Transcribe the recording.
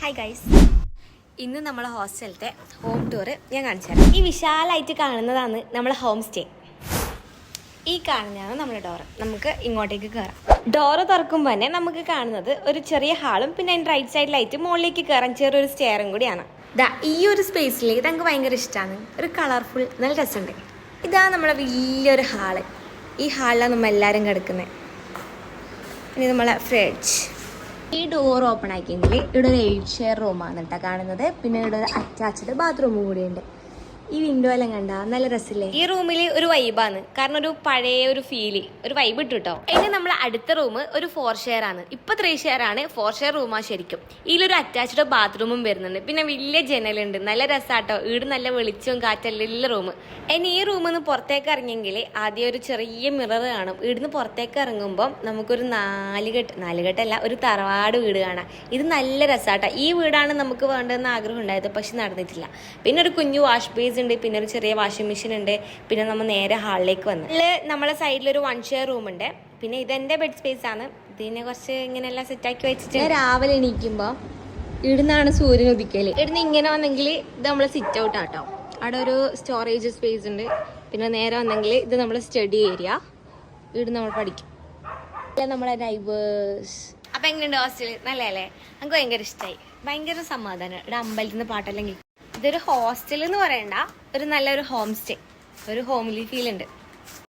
Hi guys, ഇന്ന് നമ്മളെ ഹോസ്റ്റലത്തെ home tour ഞാൻ കാണിച്ചു തരാം. ഈ വിശാലമായിട്ട് കാണുന്നതാണ് നമ്മളെ ഹോം സ്റ്റേ. ഈ കാണുന്നതാണ് നമ്മുടെ ഡോറ്. നമുക്ക് ഇങ്ങോട്ടേക്ക് കയറാം. ഡോറ് തുറക്കുമ്പോൾ തന്നെ നമുക്ക് കാണുന്നത് ഒരു ചെറിയ ഹാളും പിന്നെ അതിൻ്റെ റൈറ്റ് സൈഡിലായിട്ട് മുകളിലേക്ക് കയറാൻ ചെറിയൊരു സ്റ്റെയറും കൂടിയാണ്. ഈ ഒരു സ്പേസിൽ ഇതെനിക്ക് ഭയങ്കര ഇഷ്ടമാണ്. ഒരു കളർഫുൾ, നല്ല രസമുണ്ട്. ഇതാണ് നമ്മളെ വലിയൊരു ഹാള്. ഈ ഹാളിലാണ് നമ്മൾ എല്ലാവരും കിടക്കുന്നത്. ഇനി നമ്മളെ ഫ്രിഡ്ജ്. ഈ ഡോർ ഓപ്പൺ ആക്കിയെങ്കിൽ ഇവിടെ ഒരു 8 ചെയർ റൂമാണ് കേട്ടോ കാണുന്നത്. പിന്നെ ഇവിടെ ഒരു അറ്റാച്ച്ഡ് ബാത്റൂമും കൂടിയുണ്ട്. ഈ വിൻഡോ എല്ലാം കണ്ട നല്ല രസമില്ലേ? ഈ റൂമിൽ ഒരു വൈബാണ്, കാരണം ഒരു പഴയ ഒരു ഫീല്, ഒരു വൈബ് ഇട്ടു കേട്ടോ. ഇനി നമ്മൾ അടുത്ത റൂം ഒരു 4 ഷെയർ ആണ്. ഇപ്പൊ 3 ഷെയർ ആണ്, 4 ഷെയർ റൂമാ ശരിക്കും. ഇതിലൊരു അറ്റാച്ച്ഡ് ബാത്റൂമും വരുന്നുണ്ട്. പിന്നെ വലിയ ജനലുണ്ട്, നല്ല രസാട്ടോ. വീട് നല്ല വെളിച്ചവും കാറ്റല്ല റൂം. ഇനി ഈ റൂമിൽ നിന്ന് പുറത്തേക്ക് ഇറങ്ങിയെങ്കിൽ ആദ്യം ഒരു ചെറിയ മിറർ കാണും. വീടിന്ന് പുറത്തേക്ക് ഇറങ്ങുമ്പോൾ നമുക്കൊരു നാലുകെട്ടല്ല, ഒരു തറവാട് വീട് കാണാം. ഇത് നല്ല രസാട്ടോ. ഈ വീടാണ് നമുക്ക് വേണ്ടതെന്ന് ആഗ്രഹം ഉണ്ടായത്, പക്ഷെ നടന്നിട്ടില്ല. പിന്നെ ഒരു കുഞ്ഞു വാഷ് ബേസ് ഉണ്ട്, പിന്നെ ഒരു ചെറിയ വാഷിംഗ് മെഷീൻ ഉണ്ട്. പിന്നെ നമ്മൾ നേരെ ഹാളിലേക്ക് വന്നു. നമ്മളെ സൈഡിലൊരു 1 ഷെയർ റൂം ഉണ്ട്. പിന്നെ ഇതെന്റെ ബെഡ് സ്പേസ് ആണ്. ഇതിനെ കുറച്ച് ഇങ്ങനെയെല്ലാം സെറ്റാക്കി വെച്ചിട്ട് രാവിലെ എണീക്കുമ്പോൾ ഇവിടുന്നാണ് സൂര്യൻ ഉദിക്കല്. ഇവിടുന്ന് ഇങ്ങനെ വന്നെങ്കിൽ ഇത് നമ്മളെ സിറ്റ് ഔട്ട് ആട്ടോ. അവിടെ ഒരു സ്റ്റോറേജ് സ്പേസ് ഉണ്ട്. പിന്നെ നേരെ വന്നെങ്കിൽ ഇത് നമ്മളെ സ്റ്റഡി ഏരിയ. ഇവിടെ നമ്മൾ പഠിക്കും. നമ്മളെ നൈബേഴ്സ്. അപ്പൊ എങ്ങനെയുണ്ട് ഹോസ്റ്റൽ? നല്ലതല്ലേ? നമുക്ക് ഭയങ്കര ഇഷ്ടമായി. ഭയങ്കര സമാധാനം. ഇവിടെ അമ്പലത്തിൽ നിന്ന് പാട്ടെല്ലാം കേൾക്കും. ഇതൊരു ഹോസ്റ്റൽ എന്ന് പറയണ്ട, ഒരു നല്ലൊരു ഹോം സ്റ്റേ, ഒരു ഹോംലി ഫീൽ ഉണ്ട്.